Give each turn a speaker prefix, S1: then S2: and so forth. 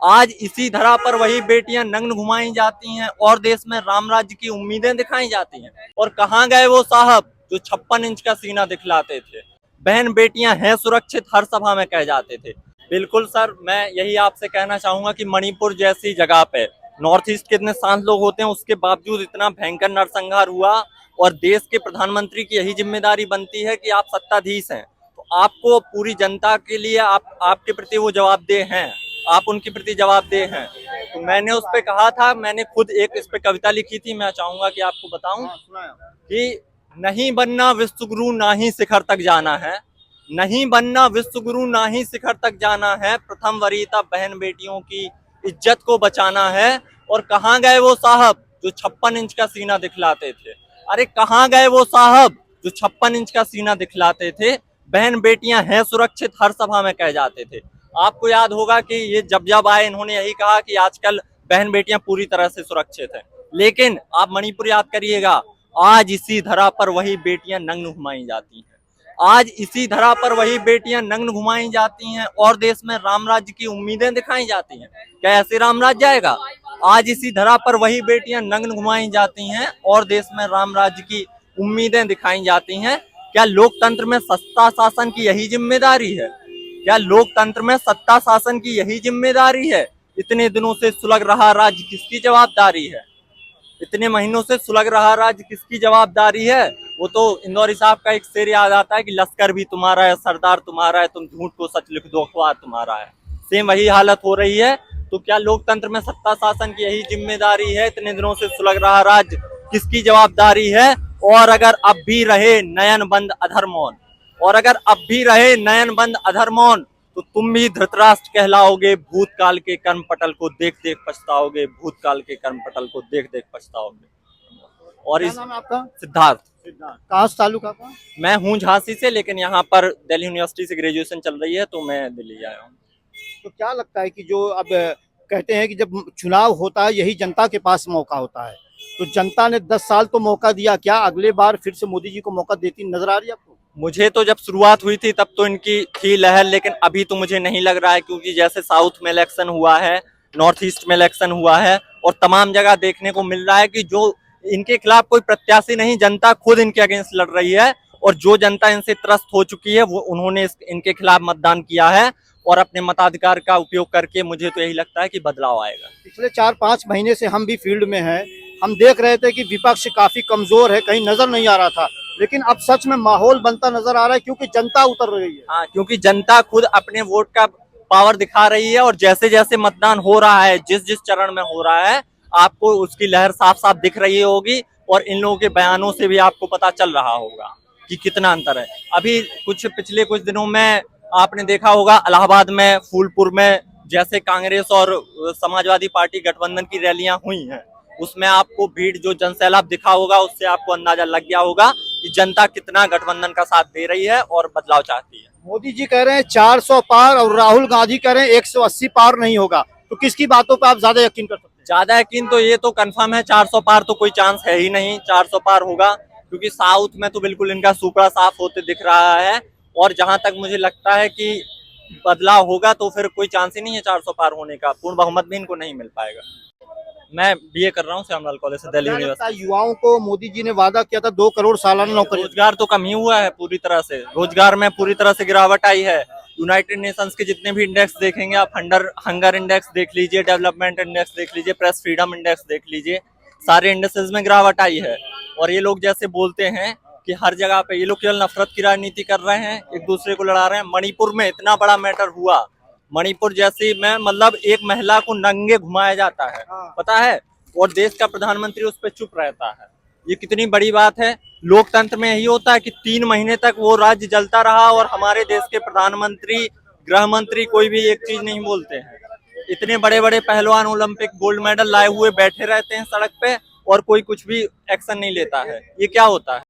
S1: आज इसी धरा पर वही बेटियां नग्न घुमाई जाती हैं और देश में राम राज्य की उम्मीदें दिखाई जाती हैं। और कहाँ गए वो साहब जो 56 इंच का सीना दिखलाते थे। बहन बेटियां हैं सुरक्षित हर सभा में कह जाते थे। बिल्कुल सर, मैं यही आपसे कहना चाहूंगा कि मणिपुर जैसी जगह पे नॉर्थ ईस्ट के इतने शांत लोग होते हैं, उसके बावजूद इतना भयंकर नरसंहार हुआ। और देश के प्रधानमंत्री की यही जिम्मेदारी बनती है कि आप सत्ताधीश हैं, तो आपको पूरी जनता के लिए आपके प्रति वो जवाबदेह हैं, आप उनके प्रति जवाबदेह हैं। तो मैंने उस पे कहा था, मैंने खुद एक इस पे कविता लिखी थी, मैं चाहूंगा कि आपको बताऊं कि नहीं बनना विश्वगुरु ना ही शिखर तक जाना है, नहीं बनना विश्वगुरु ना ही शिखर तक जाना है, प्रथम वरीयता बहन बेटियों की इज्जत को बचाना है। और कहाँ गए वो साहब जो 56 इंच का सीना दिखलाते थे। अरे कहाँ गए वो साहब जो 56 इंच का सीना दिखलाते थे। बहन बेटियां हैं सुरक्षित हर सभा में कह जाते थे। आपको याद होगा कि ये जब जब आए इन्होंने यही कहा कि आजकल बहन बेटियां पूरी तरह से सुरक्षित हैं। लेकिन आप मणिपुर याद करिएगा, आज इसी धरा पर वही बेटियां नग्न घुमाई जाती हैं। आज इसी धरा पर वही बेटियां नग्न घुमाई जाती हैं और देश में राम राज्य की उम्मीदें दिखाई जाती हैं। क्या ऐसे राम राज्य आएगा? आज इसी धरा पर वही बेटियां नग्न घुमाई जाती हैं और देश में राम राज्य की उम्मीदें दिखाई जाती हैं। क्या लोकतंत्र में सत्ता शासन की यही जिम्मेदारी है? क्या लोकतंत्र में सत्ता शासन की यही जिम्मेदारी है? इतने दिनों से सुलग रहा राज्य किसकी जवाबदारी है? इतने महीनों से सुलग रहा राज्य किसकी जवाबदारी है? वो तो इंदौरी साहब का एक शेर याद आता है कि लश्कर भी तुम्हारा है, सरदार तुम्हारा है, तुम झूठ को सच लिख दो, अखबार तुम्हारा है। सेम वही हालत हो रही है। तो क्या लोकतंत्र में सत्ता शासन की यही जिम्मेदारी है? इतने दिनों से सुलग रहा राज्य किसकी जवाबदारी है? और अगर अब भी रहे नयन बंद अधर मौन, और अगर अब भी रहे नयन बंद अधर मौन, तो तुम भी धृतराष्ट्र कहलाओगे, भूतकाल के कर्म पटल को देख देख पछताओगे, भूतकाल के कर्म पटल को देख देख पछताओगे। और
S2: क्या
S1: इस
S2: नाम है आपका?
S1: सिद्धार्थ,
S2: कहाँ से ताल्लुक आपका?
S1: मैं हूँ झांसी से, लेकिन यहाँ पर दिल्ली यूनिवर्सिटी से ग्रेजुएशन चल रही है, तो मैं दिल्ली आया हूँ।
S2: तो क्या लगता है कि जो अब कहते हैं कि जब चुनाव होता है यही जनता के पास मौका होता है, तो जनता ने 10 साल तो मौका दिया, क्या अगले बार फिर से मोदी जी को मौका देती नजर आ रही है आपको?
S1: मुझे तो जब शुरुआत हुई थी तब तो इनकी थी लहर, लेकिन अभी तो मुझे नहीं लग रहा है, क्योंकि जैसे साउथ में इलेक्शन हुआ है, नॉर्थ ईस्ट में इलेक्शन हुआ है, और तमाम जगह देखने को मिल रहा है कि जो इनके खिलाफ कोई प्रत्याशी नहीं, जनता खुद इनके अगेंस्ट लड़ रही है। और जो जनता इनसे त्रस्त हो चुकी है वो उन्होंने इनके खिलाफ मतदान किया है, और अपने मताधिकार का उपयोग करके मुझे तो यही लगता है कि बदलाव आएगा।
S2: पिछले 4-5 महीने से हम भी फील्ड में हैं, हम देख रहे थे कि विपक्ष काफी कमजोर है, कहीं नजर नहीं आ रहा था, लेकिन अब सच में माहौल बनता नजर आ रहा है क्योंकि जनता उतर रही है।
S1: हाँ, क्योंकि जनता खुद अपने वोट का पावर दिखा रही है, और जैसे जैसे मतदान हो रहा है, जिस जिस चरण में हो रहा है, आपको उसकी लहर साफ साफ दिख रही होगी, और इन लोगों के बयानों से भी आपको पता चल रहा होगा कि कितना अंतर है। अभी पिछले कुछ दिनों में आपने देखा होगा इलाहाबाद में, फूलपुर में, जैसे कांग्रेस और समाजवादी पार्टी गठबंधन की रैलियां हुई हैं, उसमें आपको भीड़, जो जनसैलाब दिखा होगा, उससे आपको अंदाजा लग गया होगा कि जनता कितना गठबंधन का साथ दे रही है और बदलाव चाहती है।
S2: मोदी जी कह रहे हैं 400 पार और राहुल गांधी कह रहे हैं 180 पार नहीं होगा, तो किसकी बातों पर आप ज्यादा यकीन कर सकते हैं?
S1: ज्यादा यकीन तो ये तो कंफर्म है, 400 पार तो कोई चांस है ही नहीं। 400 पार होगा, क्योंकि साउथ में तो बिल्कुल इनका सुपड़ा साफ होते दिख रहा है, और जहां तक मुझे लगता है कि बदलाव होगा, तो फिर कोई चांस ही नहीं है 400 पार होने का। पूर्ण बहुमत भी इनको नहीं मिल पाएगा। मैं बीए कर रहा हूँ श्यामलाल कॉलेज से, दिल्ली यूनिवर्सिटी।
S2: युवाओं को मोदी जी ने वादा किया था 2 करोड़ सालाना नौकरी,
S1: रोजगार तो कम ही हुआ है पूरी तरह से, रोजगार में पूरी तरह से गिरावट आई है। यूनाइटेड नेशंस के जितने भी इंडेक्स देखेंगे आप, हंगर इंडेक्स देख लीजिए, डेवलपमेंट इंडेक्स देख लीजिए, प्रेस फ्रीडम इंडेक्स देख लीजिए, सारे इंडेक्सेस में गिरावट आई है। और ये लोग जैसे बोलते हैं कि हर जगह पे ये लोग केवल नफरत की राजनीति कर रहे हैं, एक दूसरे को लड़ा रहे हैं। मणिपुर में इतना बड़ा मैटर हुआ, मणिपुर जैसी में मतलब एक महिला को नंगे घुमाया जाता है, पता है, और देश का प्रधानमंत्री उस पर चुप रहता है। ये कितनी बड़ी बात है। लोकतंत्र में यही होता है कि 3 महीने तक वो राज्य जलता रहा और हमारे देश के प्रधानमंत्री, गृह मंत्री कोई भी एक चीज नहीं बोलते हैं। इतने बड़े बड़े पहलवान ओलंपिक गोल्ड मेडल लाए हुए बैठे रहते हैं सड़क पे, और कोई कुछ भी एक्शन नहीं लेता है। ये क्या होता है?